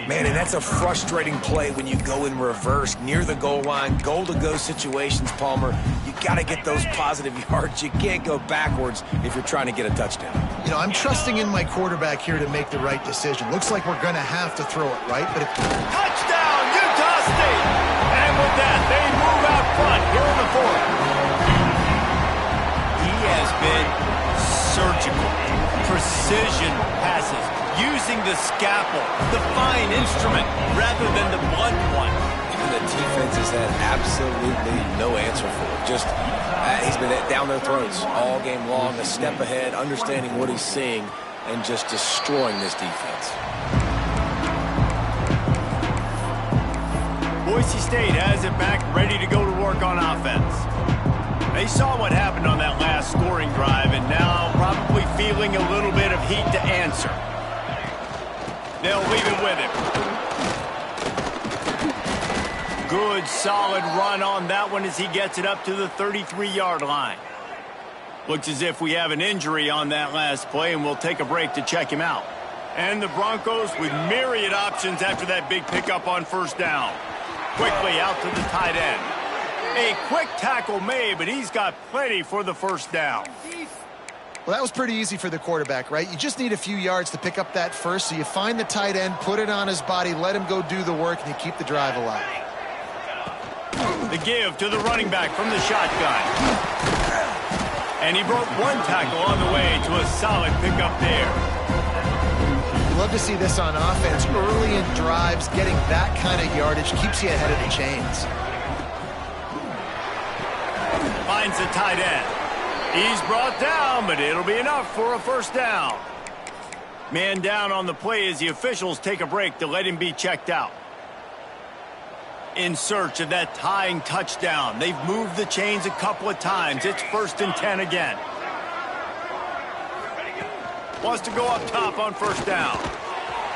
Man, and that's a frustrating play when you go in reverse near the goal line, goal-to-go situations, Palmer. You got to get those positive yards. You can't go backwards if you're trying to get a touchdown. You know, I'm trusting in my quarterback here to make the right decision. Looks like we're going to have to throw it, right? But Touchdown, Utah State! And with that, they move out front here in the fourth. He has been surgical, precision passes, using the scalpel, the fine instrument, rather than the blunt one. And the defense has had absolutely no answer for it. Just, he's been down their throats all game long, a step ahead, understanding what he's seeing, and just destroying this defense. Boise State has it back, ready to go to work on offense. They saw what happened on that last scoring drive, and now probably feeling a little bit of heat to answer. They'll leave it with him. Good, solid run on that one as he gets it up to the 33-yard line. Looks as if we have an injury on that last play, and we'll take a break to check him out. And the Broncos with myriad options after that big pickup on first down. Quickly out to the tight end. A quick tackle made, but he's got plenty for the first down. well, that was pretty easy for the quarterback, right? You just need a few yards to pick up that first, so you find the tight end, put it on his body, let him go do the work, and you keep the drive alive. The give to the running back from the shotgun. And he broke one tackle on the way to a solid pickup there. Love to see this on offense. Early in drives, getting that kind of yardage keeps you ahead of the chains. Finds the tight end. He's brought down, but it'll be enough for a first down. Man down on the play as the officials take a break to let him be checked out. In search of that tying touchdown. They've moved the chains a couple of times. It's 1st and 10 again. Wants to go up top on first down.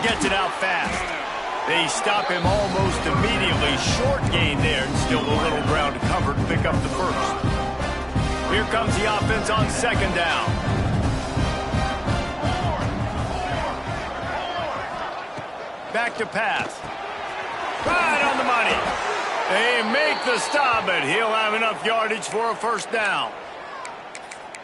Gets it out fast. They stop him almost immediately. Short gain there, and still a little ground to cover to pick up the first. Here comes the offense on second down. Back to pass. Right on the money. They make the stop, but he'll have enough yardage for a first down.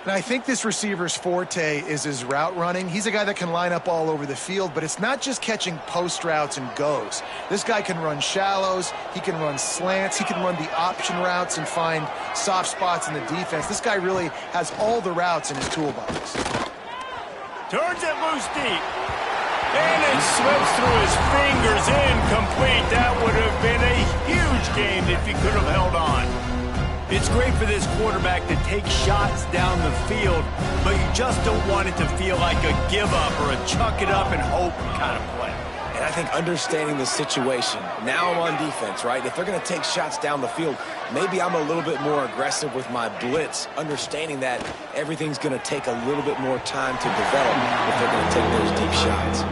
And I think this receiver's forte is his route running. He's a guy that can line up all over the field, but it's not just catching post routes and goes. This guy can run shallows, he can run slants, he can run the option routes and find soft spots in the defense. This guy really has all the routes in his toolbox. Turns it loose deep. And it slips through his fingers, incomplete. That would have been a huge gain if he could have held on. It's great for this quarterback to take shots down the field, but you just don't want it to feel like a give-up or a chuck it up and hope kind of play. And I think understanding the situation, now I'm on defense, right? If they're going to take shots down the field, maybe I'm a little bit more aggressive with my blitz, understanding that everything's going to take a little bit more time to develop if they're going to take those deep shots.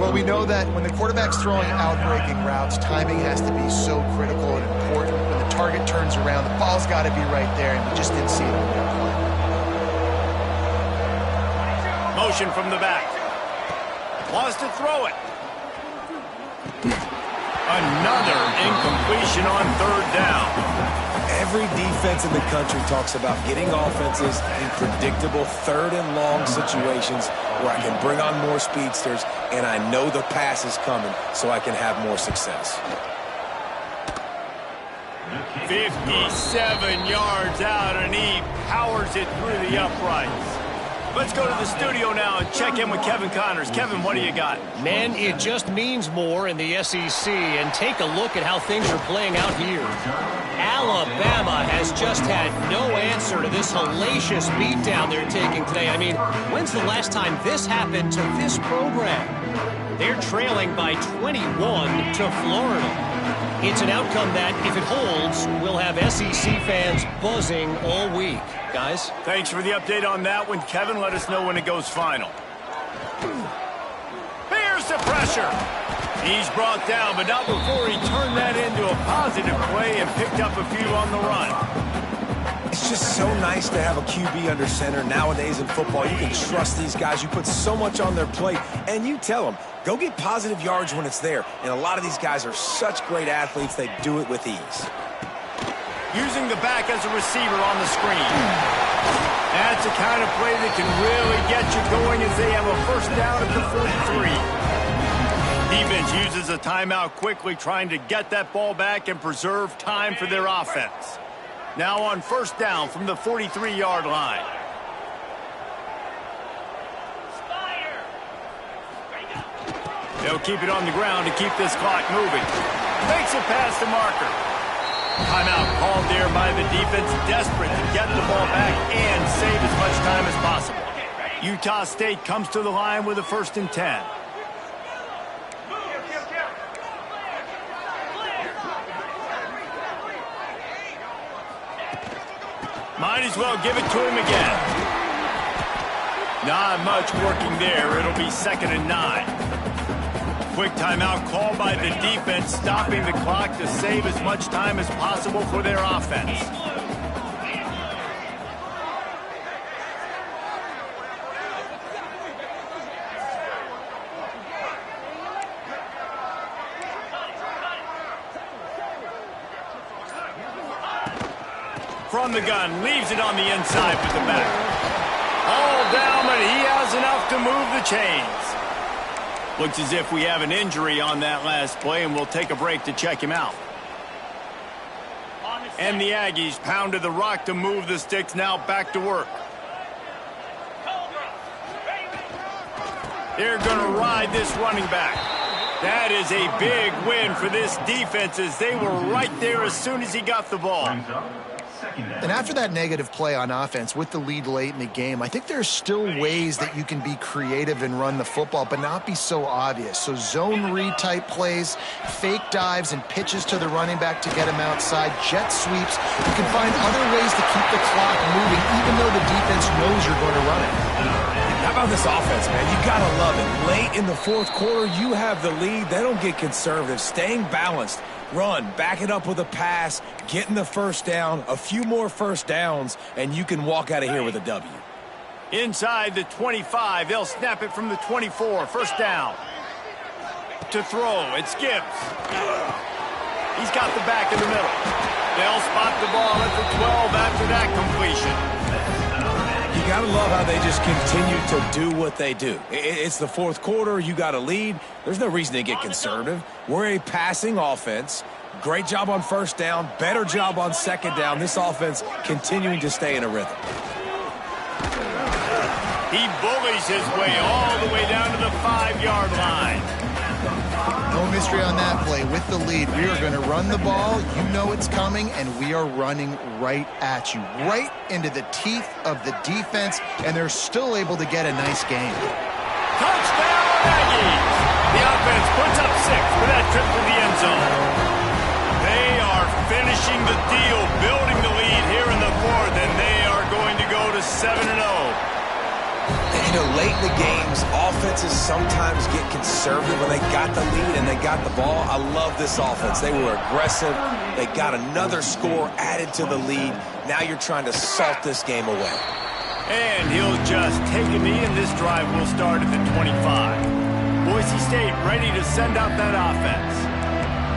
Well, we know that when the quarterback's throwing out-breaking routes, timing has to be so critical and important. When the target turns around, the ball's got to be right there, and we just didn't see it on that play. Motion from the back. Wants to throw it. Another incompletion on third down. Every defense in the country talks about getting offenses in predictable third and long situations where I can bring on more speedsters and I know the pass is coming so I can have more success. 57 yards out, and he powers it through the uprights. Let's go to the studio now and check in with Kevin Connors. Kevin, what do you got? Man, it just means more in the SEC, and take a look at how things are playing out here. Alabama has just had no answer to this hellacious beatdown they're taking today. I mean, when's the last time this happened to this program? They're trailing by 21 to Florida. It's an outcome that, if it holds, will have SEC fans buzzing all week. Guys? Thanks for the update on that one, Kevin. Let us know when it goes final. Here's the pressure. He's brought down, but not before he turned that into a positive play and picked up a few on the run. just so nice to have a QB under center. Nowadays in football, you can trust these guys. You put so much on their plate, and you tell them, go get positive yards when it's there. And a lot of these guys are such great athletes, they do it with ease. Using the back as a receiver on the screen. That's the kind of play that can really get you going as they have a first down at the 43. Defense uses a timeout quickly, trying to get that ball back and preserve time for their offense. Now on first down from the 43-yard line. They'll keep it on the ground to keep this clock moving. Makes it past the marker. Timeout called there by the defense, desperate to get the ball back and save as much time as possible. Utah State comes to the line with a 1st and 10. Might as well give it to him again. Not much working there. It'll be 2nd and 9. Quick timeout called by the defense, stopping the clock to save as much time as possible for their offense. From the gun, leaves it on the inside with the back. All down, but he has enough to move the chains. Looks as if we have an injury on that last play, and we'll take a break to check him out. And the Aggies pounded the rock to move the sticks, now back to work. They're going to ride this running back. That is a big win for this defense, as they were right there as soon as he got the ball. And after that negative play on offense with the lead late in the game, I think there's still ways that you can be creative and run the football, but not be so obvious. So zone read type plays, fake dives and pitches to the running back to get him outside, jet sweeps. You can find other ways to keep the clock moving, even though the defense knows you're going to run it. How about this offense, man? You got to love it. Late in the 4th quarter, you have the lead. They don't get conservative. Staying balanced. Run, back it up with a pass, getting the first down, a few more first downs, and you can walk out of here with a W. Inside the 25, they'll snap it from the 24, 1st down. To throw, it's Gibbs. He's got the back in the middle. They'll spot the ball at the 12 after that completion. You got to love how they just continue to do what they do. It's the 4th quarter. You got a lead. There's no reason to get conservative. We're a passing offense. Great job on 1st down. Better job on 2nd down. This offense continuing to stay in a rhythm. He bullies his way all the way down to the 5-yard line. No mystery on that play. With the lead, we are going to run the ball. You know it's coming, and we are running right at you, right into the teeth of the defense, and they're still able to get a nice game. Touchdown, Aggies! The offense puts up 6 for that trip to the end zone. They are finishing the deal, building the lead here in the 4th, and they are going to go to 7-0. You know, late in the games, offenses sometimes get conservative when they got the lead and they got the ball. I love this offense. They were aggressive. They got another score added to the lead. Now you're trying to salt this game away. And he'll just take a knee, and this drive will start at the 25. Boise State ready to send out that offense.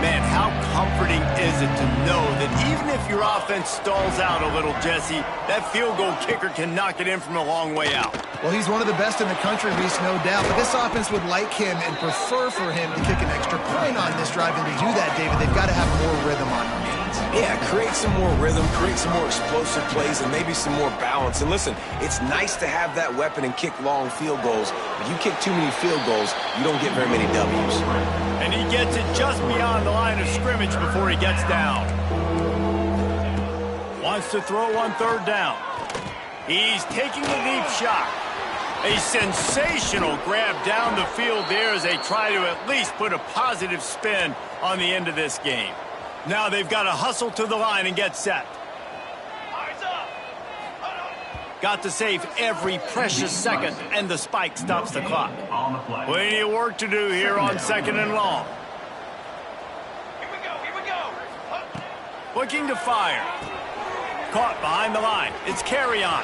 Man, how comforting is it to know that even if your offense stalls out a little, Jesse, that field goal kicker can knock it in from a long way out. Well, he's one of the best in the country, Reese, no doubt. But this offense would like him and prefer for him to kick an extra point on this drive. And to do that, David, they've got to have more rhythm on their hands. Yeah, create some more rhythm, create some more explosive plays, and maybe some more balance. And listen, it's nice to have that weapon and kick long field goals. If you kick too many field goals, you don't get very many W's. And he gets it just beyond the line of scrimmage before he gets down. Wants to throw on 3rd down. He's taking a deep shot. A sensational grab down the field there as they try to at least put a positive spin on the end of this game. Now they've got to hustle to the line and get set. Got to save every precious second, and the spike stops the clock. Plenty of work to do here on 2nd and long. Looking to fire. Caught behind the line. It's carry on.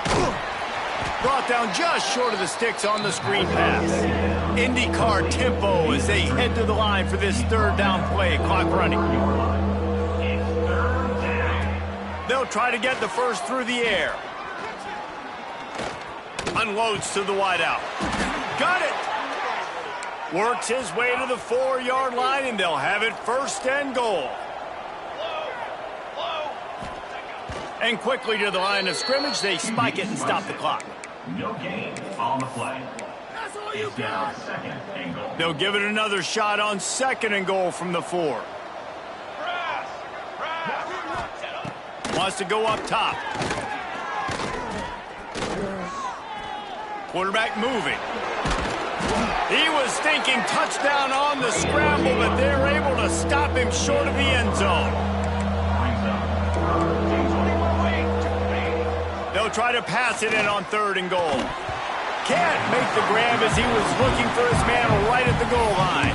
Brought down just short of the sticks on the screen pass. IndyCar tempo as they head to the line for this third down play. Clock running. They'll try to get the first through the air. Unloads to the wideout. Got it. Works his way to the 4-yard line, and they'll have it first and goal. And quickly to the line of scrimmage, they spike it and stop the clock. No gain on the play. That's all you got. Second and goal. They'll give it another shot on second and goal from the 4. Wants to go up top. Quarterback moving. He was thinking touchdown on the scramble, but they're able to stop him short of the end zone. They'll try to pass it in on third and goal. Can't make the grab as he was looking for his man right at the goal line.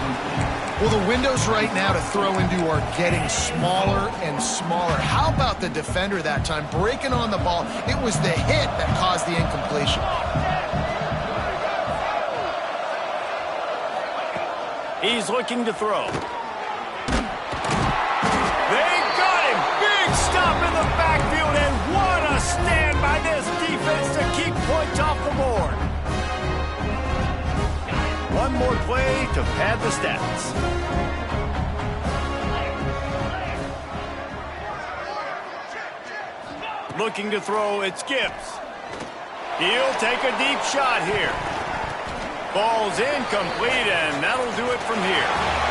Well, the windows right now to throw into are getting smaller and smaller. How about the defender that time breaking on the ball? It was the hit that caused the incompletion. He's looking to throw. They got him! Big stop in the backfield, and what a stand by this defense to keep points off the board. One more play to pad the stats. Looking to throw, it's Gibbs. He'll take a deep shot here. Ball's incomplete, and that'll do it from here.